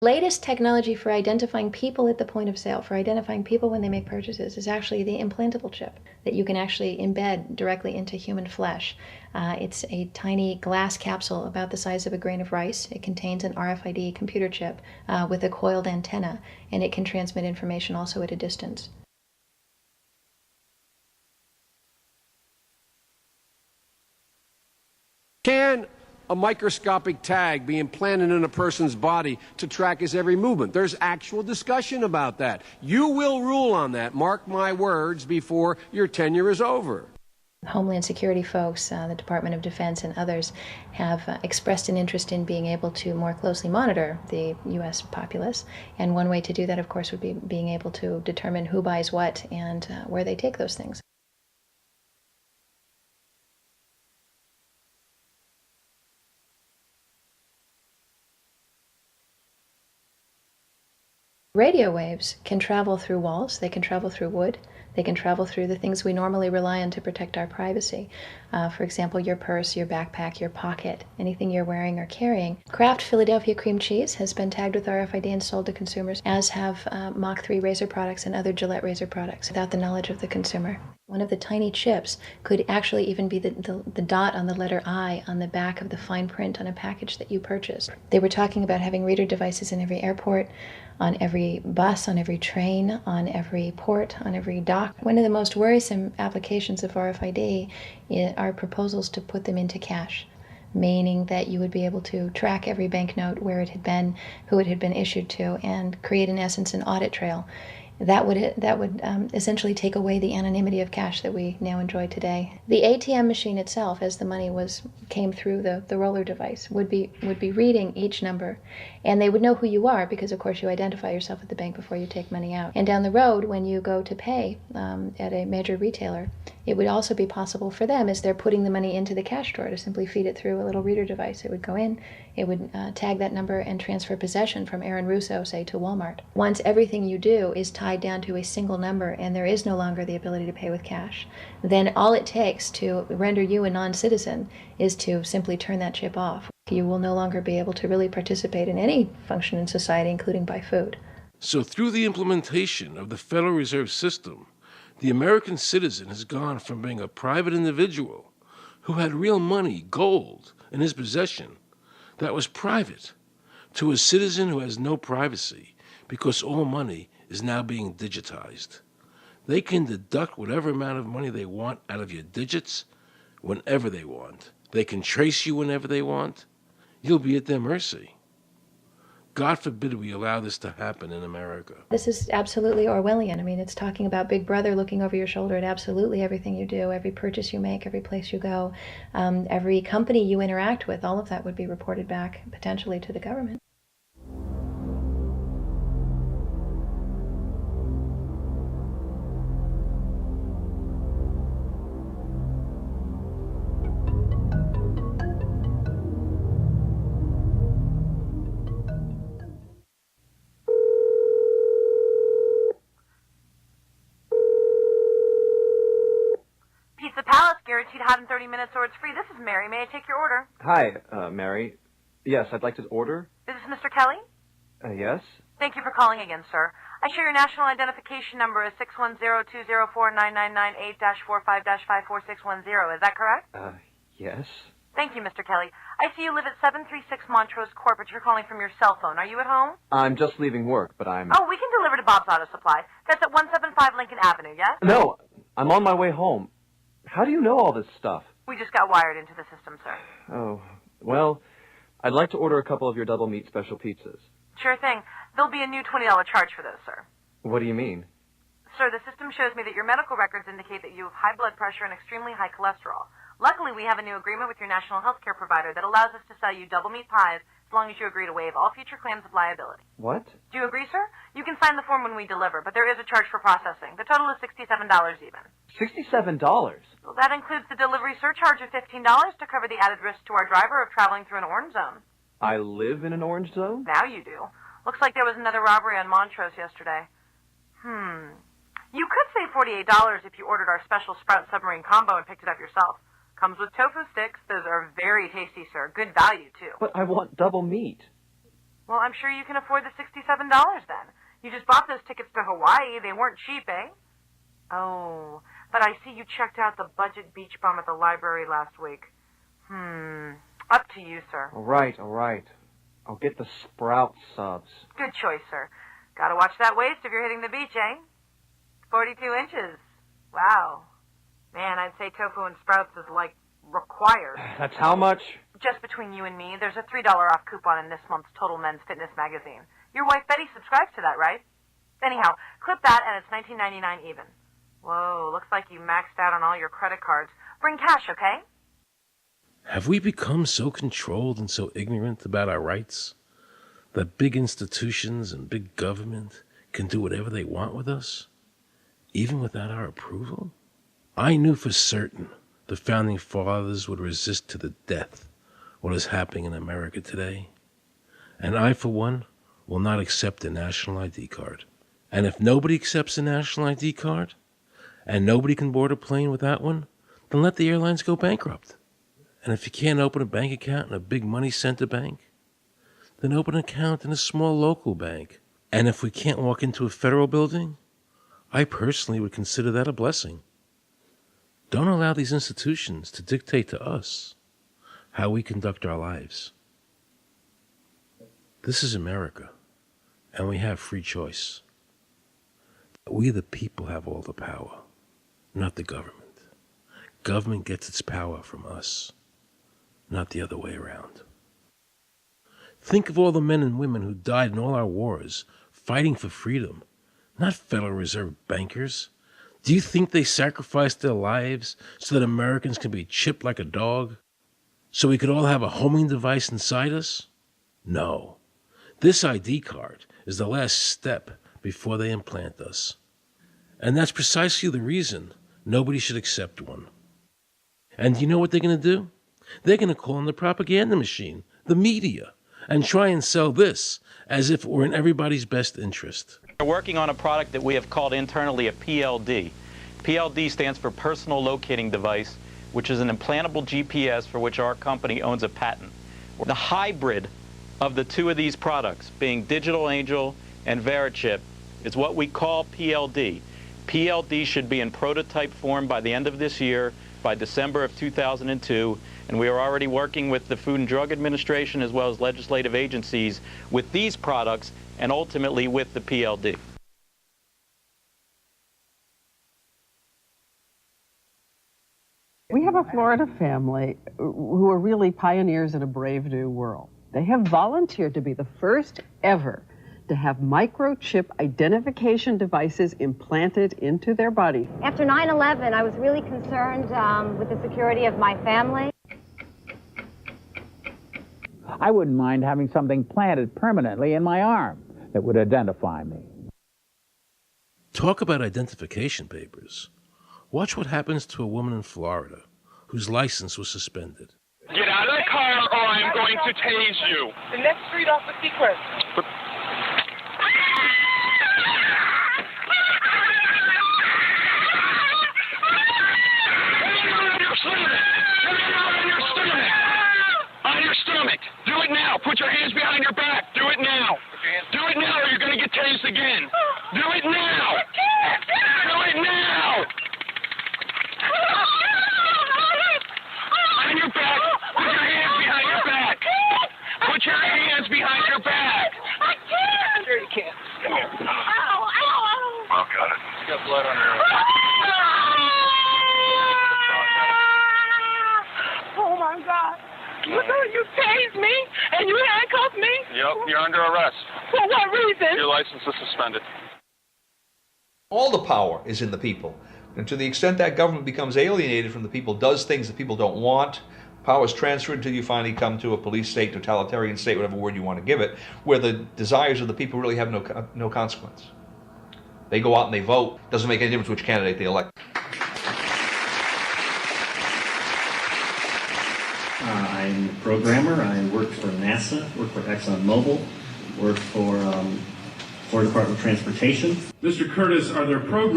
Latest technology for identifying people at the point of sale, for identifying people when they make purchases, is actually the implantable chip that you can actually embed directly into human flesh. It's a tiny glass capsule about the size of a grain of rice. It contains an RFID computer chip with a coiled antenna, and it can transmit information also at a distance. Can a microscopic tag be implanted in a person's body to track his every movement? There's actual discussion about that. You will rule on that, mark my words, before your tenure is over. Homeland Security folks, the Department of Defense, and others have expressed an interest in being able to more closely monitor the U.S. populace. And one way to do that, of course, would be being able to determine who buys what and where they take those things. Radio waves can travel through walls, they can travel through wood, they can travel through the things we normally rely on to protect our privacy. For example, your purse, your backpack, your pocket, anything you're wearing or carrying. Kraft Philadelphia cream cheese has been tagged with RFID and sold to consumers, as have Mach 3 razor products and other Gillette razor products, without the knowledge of the consumer. One of the tiny chips could actually even be the dot on the letter I on the back of the fine print on a package that you purchased. They were talking about having reader devices in every airport, on every bus, on every train, on every port, on every dock. One of the most worrisome applications of RFID are proposals to put them into cash, meaning that you would be able to track every banknote, where it had been, who it had been issued to, and create, in essence, an audit trail. That would essentially take away the anonymity of cash that we now enjoy today. The ATM machine itself, as the money came through the roller device, would be reading each number, and they would know who you are because, of course, you identify yourself at the bank before you take money out. And down the road, when you go to pay at a major retailer, it would also be possible for them, as they're putting the money into the cash drawer, to simply feed it through a little reader device. It would go in, it would tag that number and transfer possession from Aaron Russo, say, to Walmart. Once everything you do is tied down to a single number and there is no longer the ability to pay with cash, then all it takes to render you a non-citizen is to simply turn that chip off. You will no longer be able to really participate in any function in society, including buy food. So through the implementation of the Federal Reserve System, the American citizen has gone from being a private individual who had real money, gold, in his possession that was private, to a citizen who has no privacy because all money is now being digitized. They can deduct whatever amount of money they want out of your digits whenever they want. They can trace you whenever they want. You'll be at their mercy. God forbid we allow this to happen in America. This is absolutely Orwellian. I mean, it's talking about Big Brother looking over your shoulder at absolutely everything you do, every purchase you make, every place you go, every company you interact with. All of that would be reported back potentially to the government. Pizza Palace, guaranteed hot in 30 minutes or it's free. This is Mary. May I take your order? Hi, Mary. Yes, I'd like to order. Is this Mr. Kelly? Yes? Thank you for calling again, sir. I show your national identification number as 610-204-999-8-45-54610. Is that correct? Yes. Thank you, Mr. Kelly. I see you live at 736 Montrose Court, but you're calling from your cell phone. Are you at home? I'm just leaving work, but I'm... Oh, we can deliver to Bob's Auto Supply. That's at 175 Lincoln Avenue, yes? No, I'm on my way home. How do you know all this stuff? We just got wired into the system, sir. Oh, well, I'd like to order a couple of your double meat special pizzas. Sure thing. There'll be a new $20 charge for those, sir. What do you mean? Sir, the system shows me that your medical records indicate that you have high blood pressure and extremely high cholesterol. Luckily, we have a new agreement with your national health care provider that allows us to sell you double meat pies as long as you agree to waive all future claims of liability. What? Do you agree, sir? You can sign the form when we deliver, but there is a charge for processing. The total is $67 even. $67? Well, that includes the delivery surcharge of $15 to cover the added risk to our driver of traveling through an orange zone. I live in an orange zone? Now you do. Looks like there was another robbery on Montrose yesterday. You could save $48 if you ordered our special Sprout Submarine Combo and picked it up yourself. Comes with tofu sticks. Those are very tasty, sir. Good value, too. But I want double meat. Well, I'm sure you can afford the $67 then. You just bought those tickets to Hawaii. They weren't cheap, eh? Oh, but I see you checked out the budget beach bum at the library last week. Up to you, sir. All right. I'll get the Sprout subs. Good choice, sir. Gotta watch that waist if you're hitting the beach, eh? 42 inches. Wow. Man, I'd say tofu and sprouts is like required. That's how much? Just between you and me, there's a $3 off coupon in this month's Total Men's Fitness magazine. Your wife Betty subscribes to that, right? Anyhow, clip that and it's $19.99 even. Whoa, looks like you maxed out on all your credit cards. Bring cash, okay? Have we become so controlled and so ignorant about our rights that big institutions and big government can do whatever they want with us, even without our approval? I knew for certain the Founding Fathers would resist to the death what is happening in America today. And I, for one, will not accept a national ID card. And if nobody accepts a national ID card, and nobody can board a plane without one, then let the airlines go bankrupt. And if you can't open a bank account in a big money center bank, then open an account in a small local bank. And if we can't walk into a federal building, I personally would consider that a blessing. Don't allow these institutions to dictate to us how we conduct our lives. This is America, and we have free choice. We the people have all the power, not the government. Government gets its power from us, not the other way around. Think of all the men and women who died in all our wars, fighting for freedom, not Federal Reserve bankers. Do you think they sacrificed their lives so that Americans can be chipped like a dog? So we could all have a homing device inside us? No. This ID card is the last step before they implant us. And that's precisely the reason nobody should accept one. And you know what they're going to do? They're going to call in the propaganda machine, the media, and try and sell this as if it were in everybody's best interest. We're working on a product that we have called internally a PLD. PLD stands for Personal Locating Device, which is an implantable GPS for which our company owns a patent. The hybrid of the two of these products, being Digital Angel and Verichip, is what we call PLD. PLD should be in prototype form by the end of this year, by December of 2002, and we are already working with the Food and Drug Administration as well as legislative agencies with these products and ultimately with the PLD. We have a Florida family who are really pioneers in a brave new world. They have volunteered to be the first ever to have microchip identification devices implanted into their body. After 9/11, I was really concerned with the security of my family. I wouldn't mind having something planted permanently in my arm that would identify me. Talk about identification papers. Watch what happens to a woman in Florida whose license was suspended. Get out of the car or I'm going to tase you. The next street off the Seacrest. On your stomach. Do it now. Put your hands behind your back. Do it now. Do it now or you're going to get tased again. Do it now. Do it now. On your back. Put your hands behind your back. Put your hands behind your back. I can't. Sure you can. Come here. Ow, ow. Oh, got it. You got blood on your... Oh, my God. You tased me and you handcuffed me? Yep, you're under arrest. For what reason? Your license is suspended. All the power is in the people. And to the extent that government becomes alienated from the people, does things that people don't want, power is transferred until you finally come to a police state, totalitarian state, whatever word you want to give it, where the desires of the people really have no consequence. They go out and they vote. Doesn't make any difference which candidate they elect. I'm a programmer. I work for NASA, work for ExxonMobil, work for Florida Department of Transportation. Mr. Curtis, are there programs